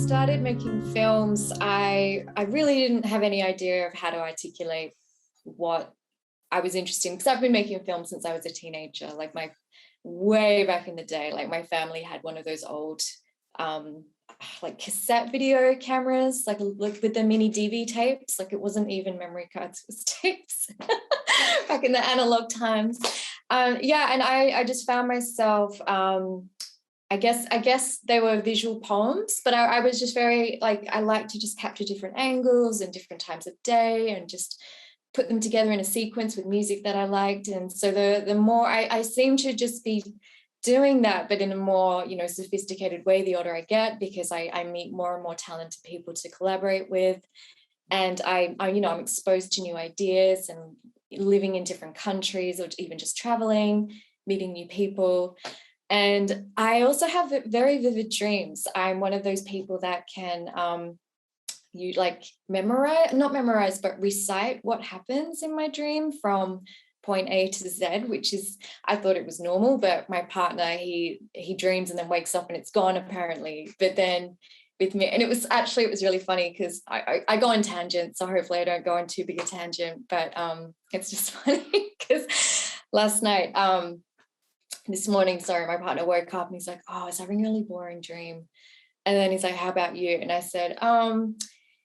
started making films, I really didn't have any idea of how to articulate what I was interested in, because I've been making films since I was a teenager, like way back in the day. Like my family had one of those old like cassette video cameras, like with the mini DV tapes. Like it wasn't even memory cards, it was tapes back in the analog times. Yeah, and I just found myself, I guess they were visual poems, but I was just very, like, I like to just capture different angles and different times of day and just put them together in a sequence with music that I liked. And so the more I seem to just be doing that, but in a more, sophisticated way the older I get, because I meet more and more talented people to collaborate with. And I'm exposed to new ideas and living in different countries, or even just traveling, meeting new people. And I also have very vivid dreams. I'm one of those people that can not memorize, but recite what happens in my dream from point A to Z, which is, I thought it was normal, but my partner, he dreams and then wakes up and it's gone apparently. But then with me, and it was really funny because I go on tangents, so hopefully I don't go on too big a tangent, but it's just funny because this morning, my partner woke up and he's like, oh, I was having a really boring dream. And then he's like, how about you? And I said,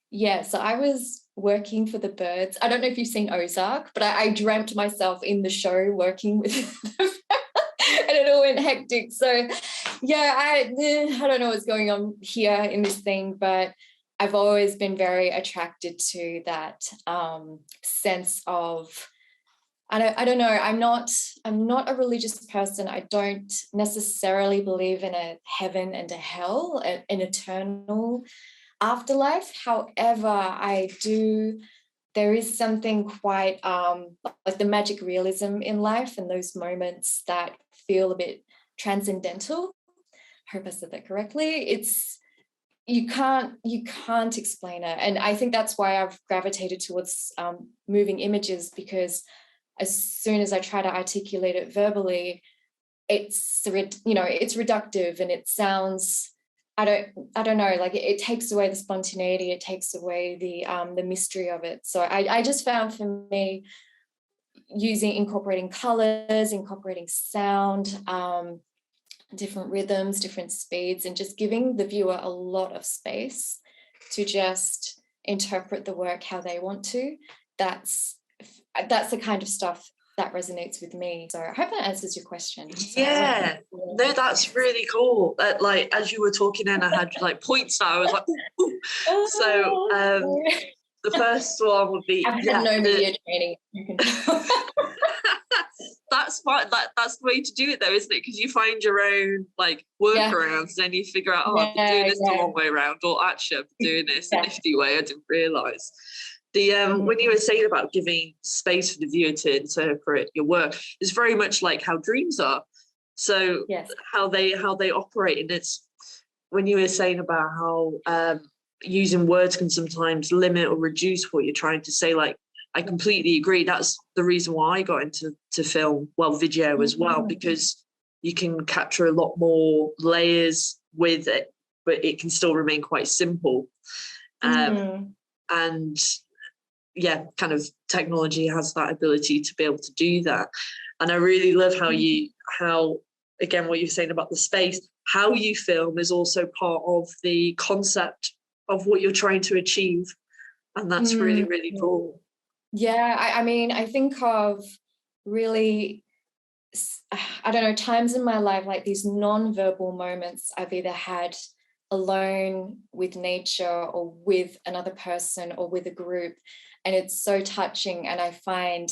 yeah, so I was working for the birds. I don't know if you've seen Ozark, but I dreamt myself in the show working with them. And it all went hectic. So yeah, I don't know what's going on here in this thing, but I've always been very attracted to that sense of, I don't know, I'm not a religious person. I don't necessarily believe in a heaven and a hell, an eternal afterlife. However, there is something quite like the magic realism in life and those moments that feel a bit transcendental. I hope I said that correctly. You can't explain it. And I think that's why I've gravitated towards moving images, because as soon as I try to articulate it verbally, it's reductive and it sounds, I don't know, like it takes away the spontaneity, it takes away the mystery of it. So I just found, for me, incorporating colors, incorporating sound, different rhythms, different speeds, and just giving the viewer a lot of space to just interpret the work how they want to. That's the kind of stuff that resonates with me. So I hope that answers your question. Yeah, no, that's really cool. Like as you were talking, and I had like points. I was like, ooh. So the first one would be. I've had no media training. That's fine. That's the way to do it, though, isn't it? Because you find your own like workarounds, and then you figure out, I've been doing this the wrong way around, or actually I've been doing this a nifty way. I didn't realise. When you were saying about giving space for the viewer to interpret your work, it's very much like how dreams are. So how they operate, and it's when you were saying about how using words can sometimes limit or reduce what you're trying to say. Like, I completely agree. That's the reason why I got into film, video as well, because you can capture a lot more layers with it, but it can still remain quite simple. And yeah, kind of technology has that ability to be able to do that. And I really love how again, what you're saying about the space, how you film is also part of the concept of what you're trying to achieve. And that's really, really cool. Yeah, I mean, I think of really, I don't know, times in my life, like these non-verbal moments I've either had alone with nature or with another person or with a group. And it's so touching. And I find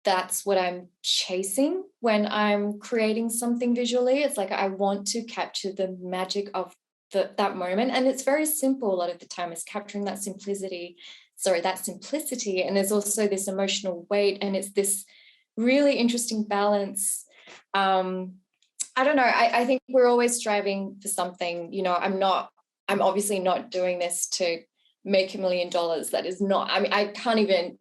that's what I'm chasing when I'm creating something visually. It's like I want to capture the magic of that moment. And it's very simple a lot of the time, is capturing that simplicity. And there's also this emotional weight, and it's this really interesting balance. I don't know. I think we're always striving for something. I'm obviously not doing this to make $1 million. That is not, I mean, I can't even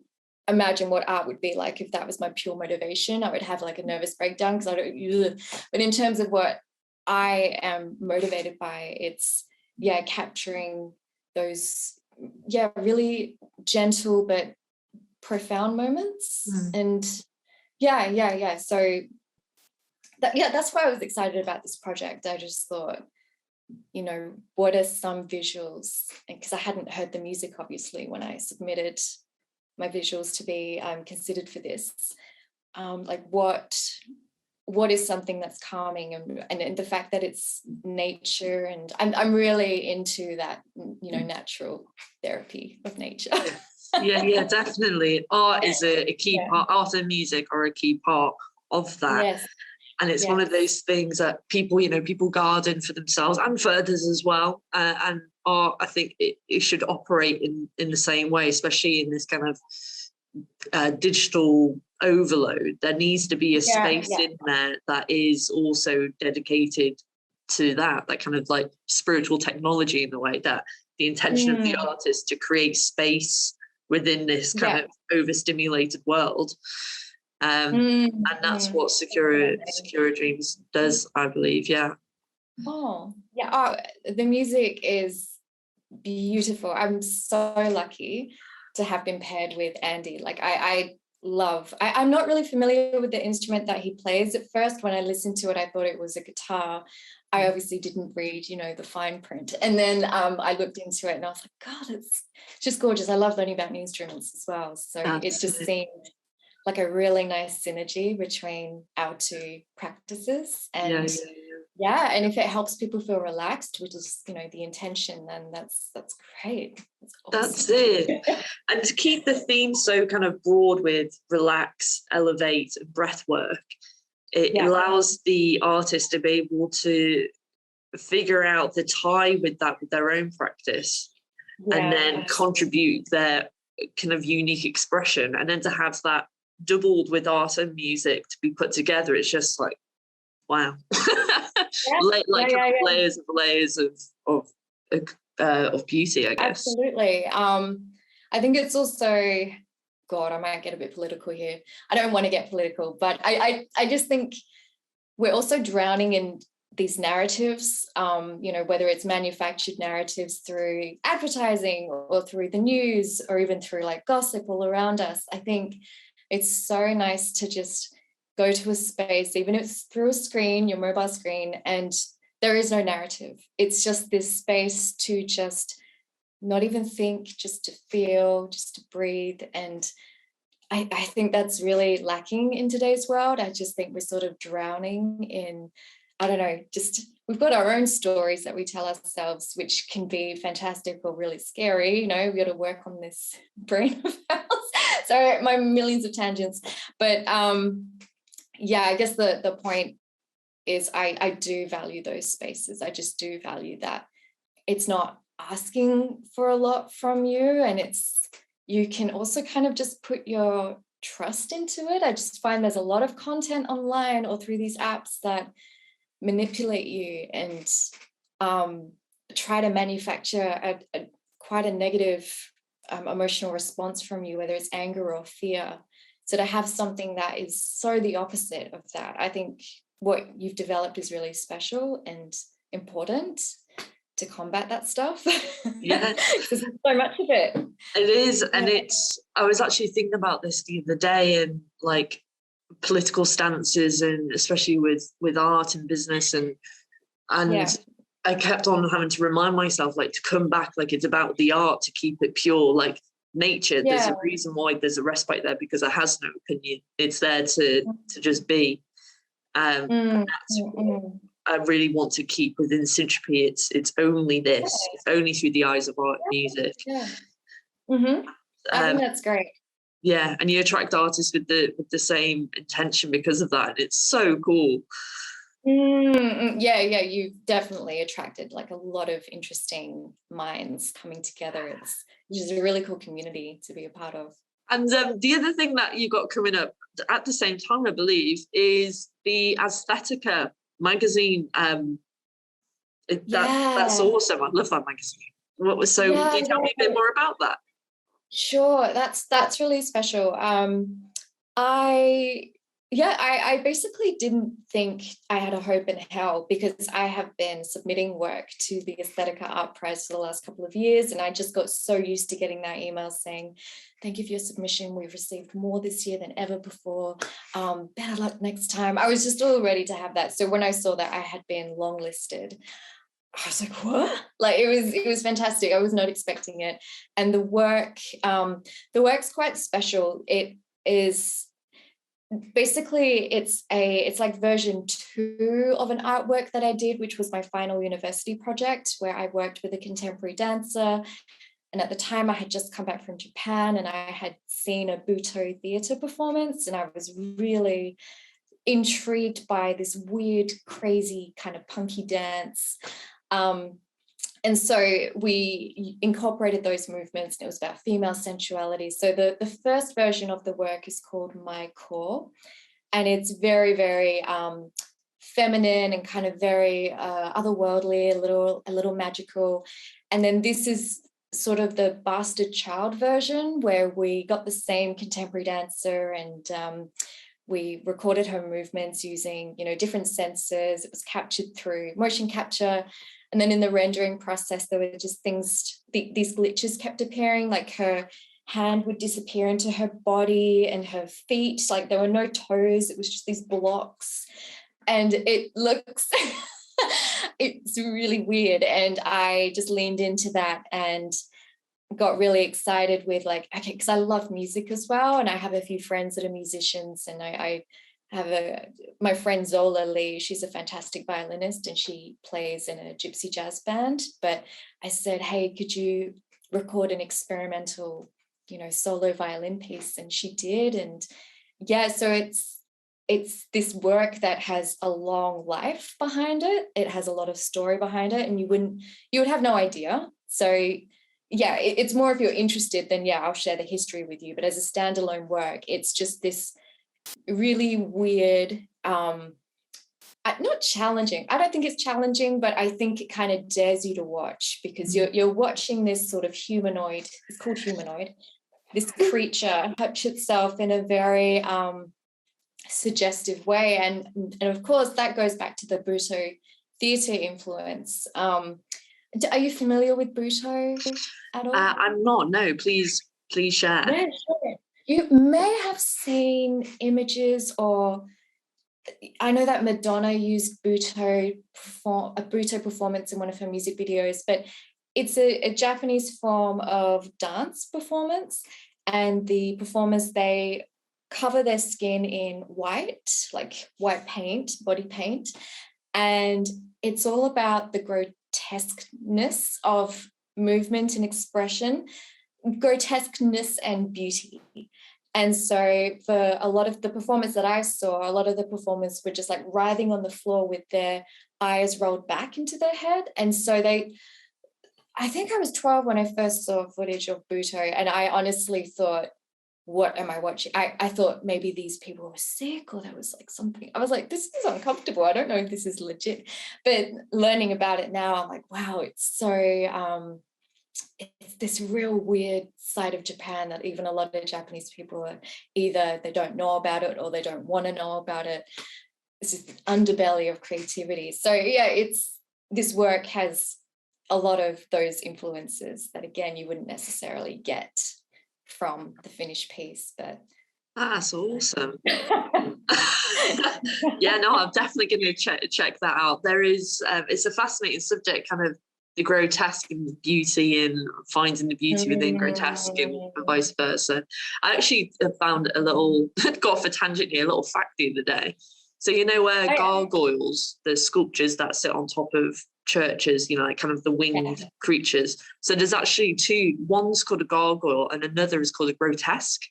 imagine what art would be like if that was my pure motivation. I would have like a nervous breakdown because but in terms of what I am motivated by, it's capturing those really gentle but profound moments. And so that's why I was excited about this project. I just thought, what are some visuals, because I hadn't heard the music obviously when I submitted my visuals to be considered for this, like what is something that's calming, and the fact that it's nature, and I'm really into that, natural therapy of nature. yeah, definitely. Art is a key part. Art and music are a key part of that. Yes. And it's one of those things that people garden for themselves and for others as well. And art, I think it should operate in the same way, especially in this kind of digital overload. There needs to be a space in there that is also dedicated to that kind of like spiritual technology, in the way that the intention of the artist to create space within this kind of overstimulated world. And that's what Sakura Dreams does, I believe. The music is beautiful. I'm so lucky to have been paired with Andy. Like I'm not really familiar with the instrument that he plays. At first, when I listened to it, I thought it was a guitar. I obviously didn't read, the fine print. And then I looked into it and I was like, God, it's just gorgeous. I love learning about new instruments as well. So it just seemed like a really nice synergy between our two practices. And and if it helps people feel relaxed, which is, the intention, then that's great. That's awesome. That's it. And to keep the theme so kind of broad with relax, elevate, and breath work, it allows the artist to be able to figure out the tie with that, with their own practice, and then contribute their kind of unique expression. And then to have that doubled with art and music to be put together, it's just like, wow. Layers of beauty, I guess. Absolutely. I think it's also, God, I might get a bit political here. I don't want to get political, but I just think we're also drowning in these narratives, whether it's manufactured narratives through advertising or through the news or even through like gossip all around us. I think it's so nice to just go to a space, even if it's through a screen, your mobile screen, and there is no narrative. It's just this space to just not even think, just to feel, just to breathe. And I think that's really lacking in today's world. I just think we're sort of drowning in, I don't know, just we've got our own stories that we tell ourselves, which can be fantastic or really scary. We've got to work on this brain of ours. Sorry, my millions of tangents. But I guess the point is I do value those spaces. I just do value that it's not asking for a lot from you, and you can also kind of just put your trust into it. I just find there's a lot of content online or through these apps that manipulate you and try to manufacture quite a negative emotional response from you, whether it's anger or fear. So to have something that is so the opposite of that, I think what you've developed is really special and important to combat that stuff. Yeah. Because there's so much of it. It is. And I was actually thinking about this the other day, and like political stances, and especially with art and business, and I kept on having to remind myself, like, to come back, like, it's about the art, to keep it pure, like nature. There's a reason why there's a respite there, because it has no opinion. It's there to just be. And that's what I really want to keep within Syntropy. It's only this. It's only through the eyes of art and music. I think that's great. Yeah, and you attract artists with the same intention because of that. And it's so cool. You've definitely attracted like a lot of interesting minds coming together. Which is a really cool community to be a part of. And the other thing that you got coming up at the same time, I believe, is the Aesthetica magazine. That's awesome. I love that magazine. Can you tell me a bit more about that? Sure, that's really special. Yeah, I basically didn't think I had a hope in hell, because I have been submitting work to the Aesthetica Art Prize for the last couple of years, and I just got so used to getting that email saying, thank you for your submission, we've received more this year than ever before, better luck next time. I was just all ready to have that. So when I saw that I had been longlisted, I was like, what? Like, it was fantastic. I was not expecting it. And the work's quite special. It is basically, it's like version 2 of an artwork that I did, which was my final university project, where I worked with a contemporary dancer. And at the time I had just come back from Japan, and I had seen a Butoh theatre performance, and I was really intrigued by this weird, crazy kind of punky dance. And so we incorporated those movements, and it was about female sensuality. So the first version of the work is called My Core, and it's very, very feminine and kind of very otherworldly, a little magical. And then this is sort of the bastard child version, where we got the same contemporary dancer, and we recorded her movements using, different sensors. It was captured through motion capture. And then in the rendering process, there were just things, these glitches kept appearing, like her hand would disappear into her body and her feet, like there were no toes, it was just these blocks. And it looks, it's really weird. And I just leaned into that and got really excited with like, okay, because I love music as well. And I have a few friends that are musicians, and I have my friend Zola Lee, she's a fantastic violinist, and she plays in a gypsy jazz band. But I said, hey, could you record an experimental, solo violin piece? And she did. And yeah, so it's this work that has a long life behind it. It has a lot of story behind it, and you would have no idea. So yeah, it's more if you're interested, then yeah, I'll share the history with you. But as a standalone work, it's just this really weird, not challenging. I don't think it's challenging, but I think it kind of dares you to watch, because you're watching this sort of humanoid, it's called humanoid, this creature touch itself in a very suggestive way. And of course, that goes back to the Butoh theatre influence. Are you familiar with Butoh at all? I'm not, no, please share. Yeah, sure. You may have seen images, or I know that Madonna used a Butoh performance in one of her music videos, but it's a Japanese form of dance performance, and the performers, they cover their skin in white, like white paint, body paint, and it's all about the grotesqueness of movement and expression, grotesqueness and beauty. And so for a lot of the performers that I saw, a lot of the performers were just like writhing on the floor with their eyes rolled back into their head. And so I think I was 12 when I first saw footage of Butoh, and I honestly thought, what am I watching? I thought maybe these people were sick, or there was like something. I was like, this is uncomfortable. I don't know if this is legit. But learning about it now, I'm like, wow, it's so, it's this real weird side of Japan that even a lot of Japanese people are either they don't know about it or they don't want to know about it. It's just the underbelly of creativity. So yeah, this work has a lot of those influences that, again, you wouldn't necessarily get from the finished piece. But that's awesome. Yeah, no, I'm definitely going to check that out. There is it's a fascinating subject, kind of the grotesque and the beauty, and finding the beauty within grotesque, and vice versa. I actually found a little, got off a tangent here, a little fact the other day. So where gargoyles, the sculptures that sit on top of churches, like kind of the winged creatures. So there's actually two. One's called a gargoyle and another is called a grotesque.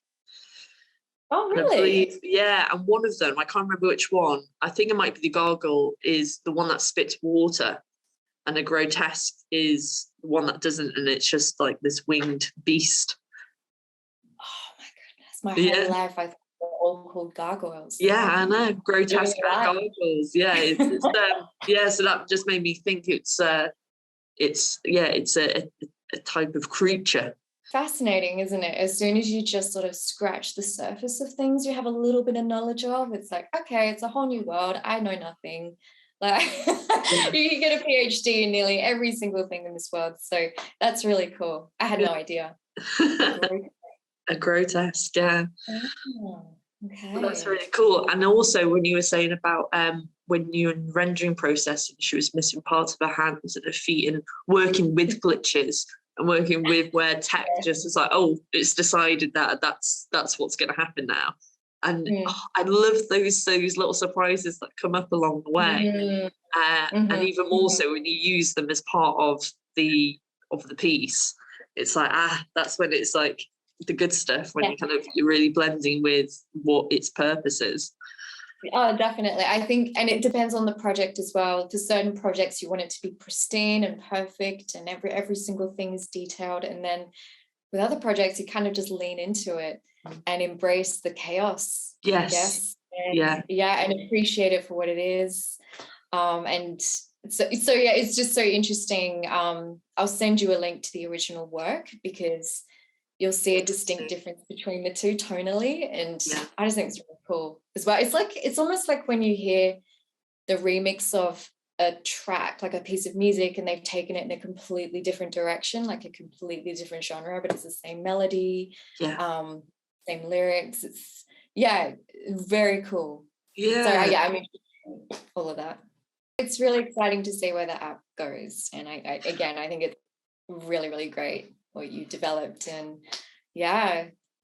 Oh, really? And one of them, I can't remember which one, I think it might be the gargoyle, is the one that spits water, and the grotesque is the one that doesn't, and it's just like this winged beast. Oh my goodness, my whole life I thought they were all called gargoyles. Yeah, I know, grotesque gargoyles. Yeah, it's so that just made me think it's a type of creature. fascinating, isn't it? As soon as you just sort of scratch the surface of things you have a little bit of knowledge of, it's like, okay, it's a whole new world. I know nothing. Like you can get a PhD in nearly every single thing in this world. So that's really cool. I had no idea. A grotesque, yeah. Oh, okay. Well, that's really cool. And also when you were saying about when you're in rendering process and she was missing parts of her hands and her feet and working with glitches and working with where tech just is like, oh, it's decided that that's what's going to happen now. And I love those little surprises that come up along the way. And even more so when you use them as part of the piece, it's like, that's when it's like the good stuff, when you're really blending with what its purpose is. Oh, definitely. I think, and it depends on the project as well. For certain projects, you want it to be pristine and perfect, and every single thing is detailed. And then with other projects, you kind of just lean into it and embrace the chaos. Yes. I guess. And, and appreciate it for what it is. And so yeah, it's just so interesting. I'll send you a link to the original work because you'll see a distinct difference between the two tonally, and I just think it's really cool as well. It's almost like when you hear the remix of a track, like a piece of music, and they've taken it in a completely different direction, like a completely different genre, but it's the same melody, same lyrics. It's very cool. So I mean, all of that. It's really exciting to see where the app goes, and I think it's really, really great what you developed, and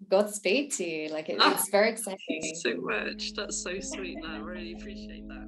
Godspeed to you. Like it's very exciting. Thank you so much. That's so sweet. I really appreciate that.